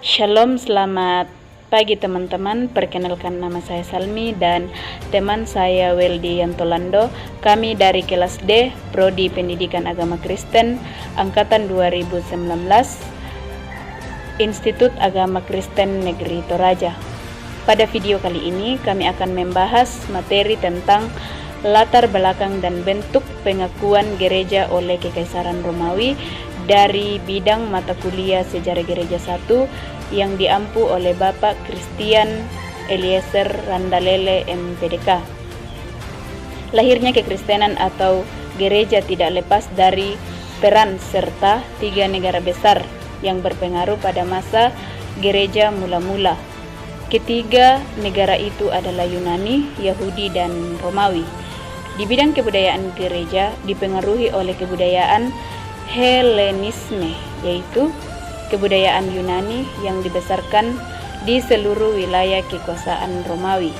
Shalom, selamat pagi teman-teman. Perkenalkan, nama saya Salmi dan teman saya Weldy Yantolando. Kami dari kelas D, Prodi Pendidikan Agama Kristen, Angkatan 2019, Institut Agama Kristen Negeri Toraja. Pada video kali ini kami akan membahas materi tentang latar belakang dan bentuk pengakuan gereja oleh Kekaisaran Romawi dari bidang mata kuliah Sejarah Gereja 1 yang diampu oleh Bapak Christian Eliezer Randalele MPDK. Lahirnya kekristenan atau gereja tidak lepas dari peran serta 3 negara besar yang berpengaruh pada masa gereja mula-mula. Ketiga negara itu adalah Yunani, Yahudi, dan Romawi. Di bidang kebudayaan, gereja dipengaruhi oleh kebudayaan Helenisme, yaitu kebudayaan Yunani yang dibesarkan di seluruh wilayah kekuasaan Romawi.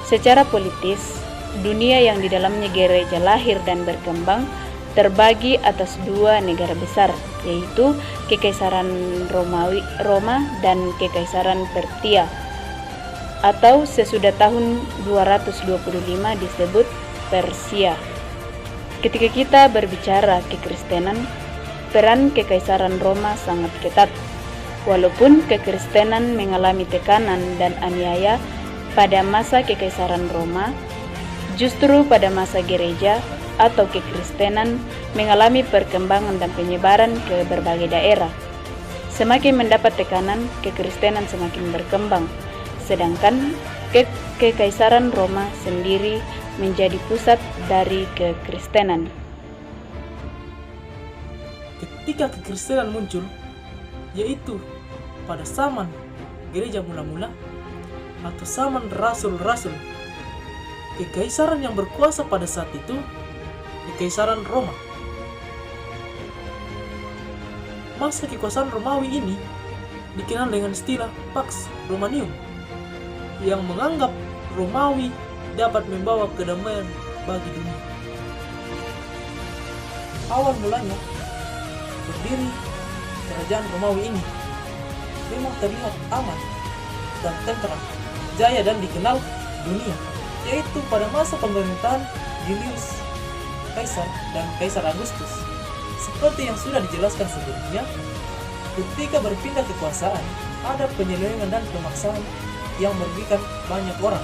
Secara politis, dunia yang di dalamnya gereja lahir dan berkembang terbagi atas 2 negara besar, yaitu Kekaisaran Roma dan Kekaisaran Persia, atau sesudah tahun 225 disebut Persia. Ketika kita berbicara kekristenan, peran Kekaisaran Roma sangat ketat. Walaupun kekristenan mengalami tekanan dan aniaya pada masa Kekaisaran Roma, justru pada masa gereja atau kekristenan mengalami perkembangan dan penyebaran ke berbagai daerah. Semakin mendapat tekanan, kekristenan semakin berkembang, sedangkan Kekaisaran Roma sendiri menjadi pusat dari kekristenan. Ketika kekristenan muncul, yaitu pada zaman gereja mula-mula atau zaman rasul-rasul, kekaisaran yang berkuasa pada saat itu Kekaisaran Roma. Masa kekuasaan Romawi ini dikenal dengan istilah Pax Romanium, yang menganggap Romawi dapat membawa kedamaian bagi dunia. Awal mulanya berdiri kerajaan Romawi ini memang terlihat aman dan tentram, jaya dan dikenal dunia, yaitu pada masa pemerintahan Julius Kaisar dan Kaisar Agustus. Seperti yang sudah dijelaskan sebelumnya, ketika berpindah kekuasaan, ada penyelewengan dan pemaksaan yang merugikan banyak orang,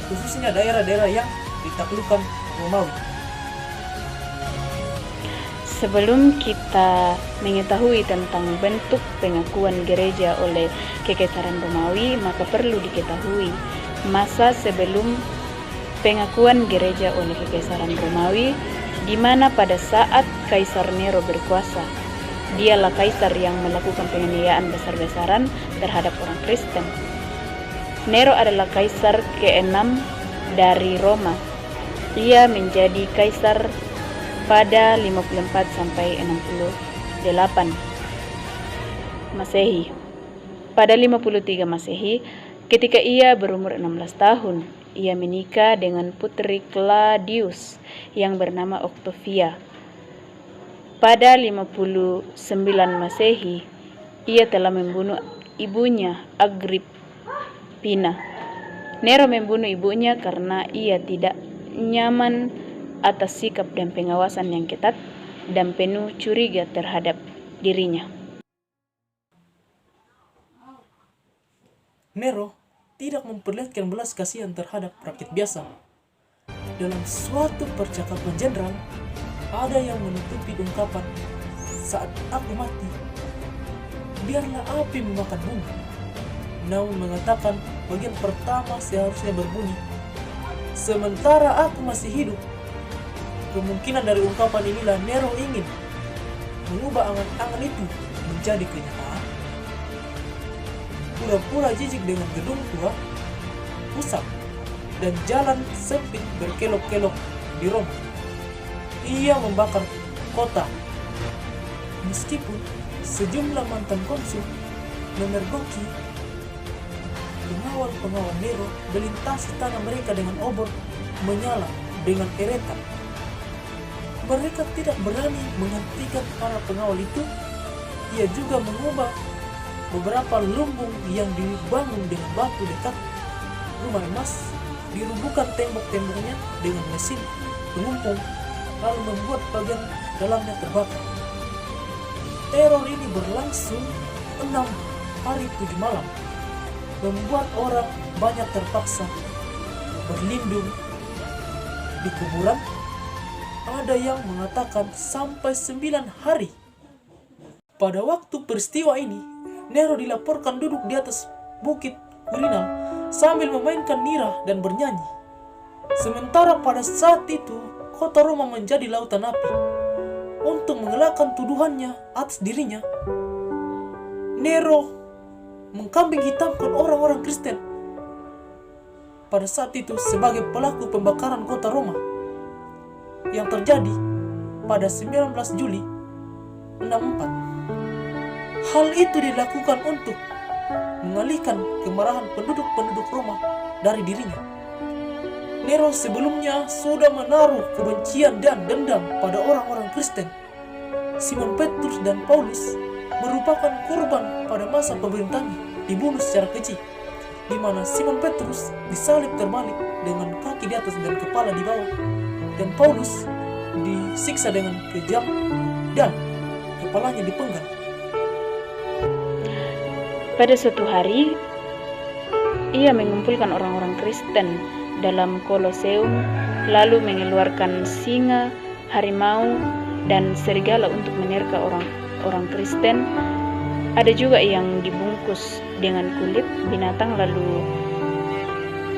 khususnya daerah-daerah yang ditaklukkan Romawi. Sebelum kita mengetahui tentang bentuk pengakuan gereja oleh Kekaisaran Romawi, maka perlu diketahui masa sebelum pengakuan gereja oleh Kekaisaran Romawi, di mana pada saat Kaisar Nero berkuasa. Dialah kaisar yang melakukan penganiayaan besar-besaran terhadap orang Kristen. Nero adalah kaisar ke-6 dari Roma. Ia menjadi kaisar pada 54 sampai 68 Masehi. Pada 53 Masehi, ketika ia berumur 16 tahun, ia menikah dengan putri Claudius yang bernama Octavia. Pada 59 Masehi, ia telah membunuh ibunya Agrippina. Nero membunuh ibunya karena ia tidak nyaman atas sikap dan pengawasan yang ketat dan penuh curiga terhadap dirinya. Nero tidak memperlihatkan belas kasihan terhadap rakyat biasa. Dalam suatu percakapan jenderal, ada yang menutupi ungkapan, "Saat aku mati, biarlah api memakan bumi." Namun mengatakan bagian pertama seharusnya berbunyi, "Sementara aku masih hidup." Kemungkinan dari ungkapan inilah Nero ingin mengubah angan-angan itu menjadi kenyataan. Pura-pura jijik dengan gedung tua, pusat, dan jalan sempit berkelok-kelok di Roma, ia membakar kota. Meskipun sejumlah mantan konsul memergoki, pengawal-pengawal Nero melintasi tanah mereka dengan obor menyala dengan eretan. Mereka tidak berani menghentikan para pengawal itu. Ia juga mengubah beberapa lumbung yang dibangun dengan batu dekat rumah emas, dirubuhkan tembok-temboknya dengan mesin pengumpung, lalu membuat bagian dalamnya terbakar. Teror ini berlangsung 6 hari 7 malam, membuat orang banyak terpaksa berlindung di kuburan. Ada yang mengatakan sampai 9 hari. Pada waktu peristiwa ini, Nero dilaporkan duduk di atas bukit Quirinal sambil memainkan lira dan bernyanyi. Sementara pada saat itu, kota Roma menjadi lautan api. Untuk mengelakkan tuduhannya atas dirinya, Nero mengkambing hitamkan orang-orang Kristen pada saat itu sebagai pelaku pembakaran kota Roma yang terjadi pada 19 Juli 64. Hal itu dilakukan untuk mengalihkan kemarahan penduduk-penduduk Roma dari dirinya. Nero sebelumnya sudah menaruh kebencian dan dendam pada orang-orang Kristen. Simon Petrus dan Paulus merupakan korban pada masa pemerintahannya, dibunuh secara keji, di mana Simon Petrus disalib terbalik dengan kaki di atas dan kepala di bawah, dan Paulus disiksa dengan kejam dan kepalanya dipenggal. Pada suatu hari, ia mengumpulkan orang-orang Kristen dalam Koloseum, lalu mengeluarkan singa, harimau, dan serigala untuk menerka orang Kristen. Ada juga yang dibungkus dengan kulit binatang lalu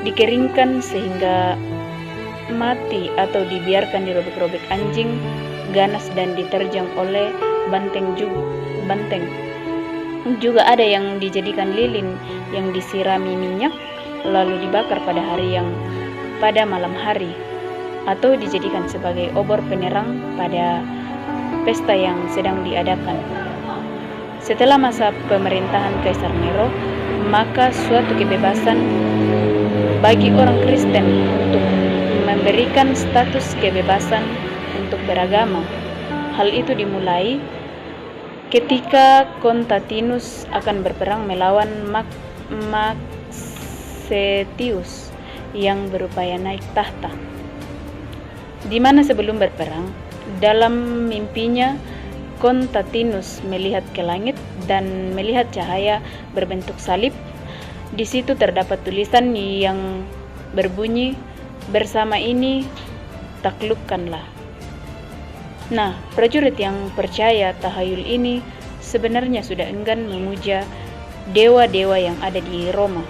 dikeringkan sehingga mati atau dibiarkan dirobek-robek anjing, ganas, dan diterjang oleh banteng. Juga ada yang dijadikan lilin yang disirami minyak lalu dibakar pada malam hari, atau dijadikan sebagai obor penerang pada pesta yang sedang diadakan. Setelah masa pemerintahan Kaisar Nero, maka suatu kebebasan bagi orang Kristen untuk memberikan status kebebasan untuk beragama. Hal itu dimulai ketika Constantinus akan berperang melawan Maxentius yang berupaya naik tahta. Di mana sebelum berperang, dalam mimpinya Constantinus melihat ke langit dan melihat cahaya berbentuk salib. Di situ terdapat tulisan yang berbunyi, "Bersama ini taklukkanlah." Nah, prajurit yang percaya tahayul ini sebenarnya sudah enggan memuja dewa-dewa yang ada di Roma.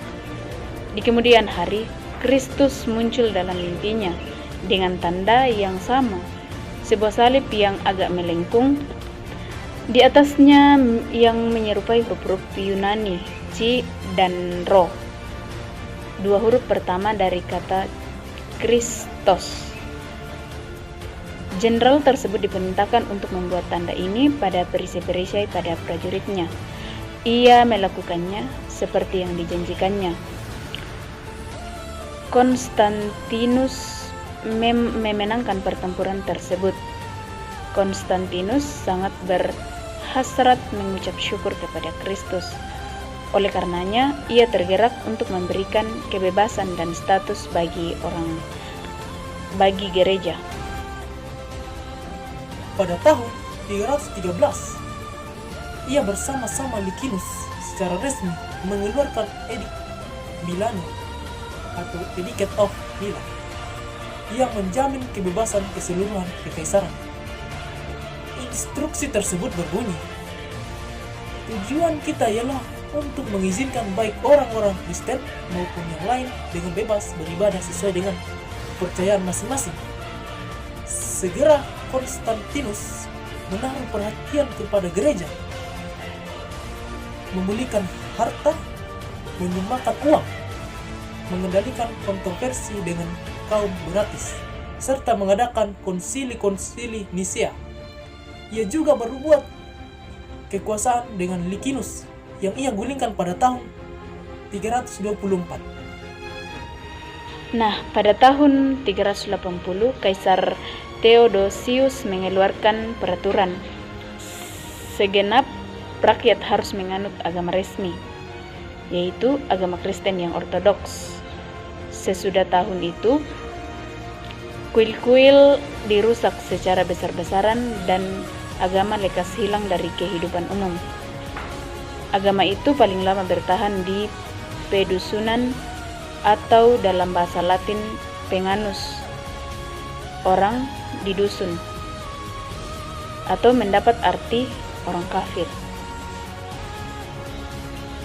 Di kemudian hari, Kristus muncul dalam mimpinya dengan tanda yang sama, sebuah salib yang agak melengkung. Di atasnya yang menyerupai huruf-huruf Yunani, C dan Rho, dua huruf pertama dari kata Kristos. Jenderal tersebut diperintahkan untuk membuat tanda ini pada perisai-perisai pada prajuritnya. Ia melakukannya seperti yang dijanjikannya. Konstantinus memenangkan pertempuran tersebut. Konstantinus sangat berhasrat mengucap syukur kepada Kristus. Oleh karenanya, ia tergerak untuk memberikan kebebasan dan status bagi gereja. Pada tahun 313, ia bersama-sama Licinus secara resmi mengeluarkan Edict Milani atau Edict of Milan yang menjamin kebebasan keseluruhan kekaisaran. Instruksi tersebut berbunyi, tujuan kita ialah untuk mengizinkan baik orang-orang Kristen maupun yang lain dengan bebas beribadah sesuai dengan kepercayaan masing-masing. Segera Konstantinus menaruh perhatian kepada gereja, memulihkan harta, menyumbangkan uang, mengendalikan kontroversi dengan kaum gratis, serta mengadakan konsili-konsili Nisea. Ia juga berbuat kekuasaan dengan Licinus yang ia gulingkan pada tahun 324. Nah, pada tahun 380, Kaisar Theodosius mengeluarkan peraturan. Segenap rakyat harus menganut agama resmi, yaitu agama Kristen yang ortodoks. Sesudah tahun itu, kuil-kuil dirusak secara besar-besaran dan agama lekas hilang dari kehidupan umum. Agama itu paling lama bertahan di pedusunan atau dalam bahasa Latin penganus, orang di dusun, atau mendapat arti orang kafir.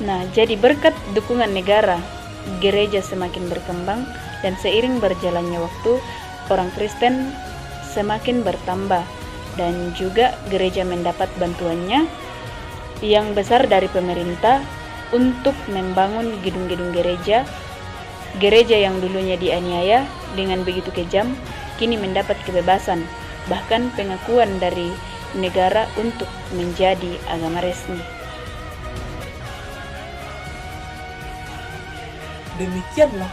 Nah, jadi berkat dukungan negara, gereja semakin berkembang dan seiring berjalannya waktu, orang Kristen semakin bertambah dan juga gereja mendapat bantuannya yang besar dari pemerintah untuk membangun gedung-gedung gereja. Gereja yang dulunya dianiaya dengan begitu kejam, kini mendapat kebebasan, bahkan pengakuan dari negara untuk menjadi agama resmi. Demikianlah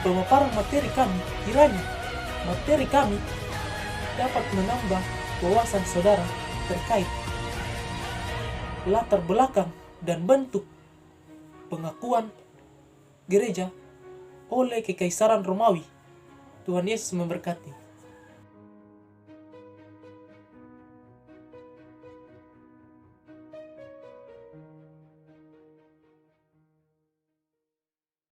pemaparan materi kami. Kiranya materi kami dapat menambah wawasan saudara terkait latar belakang dan bentuk pengakuan gereja oleh Kekaisaran Romawi. Tuhan Yesus memberkati.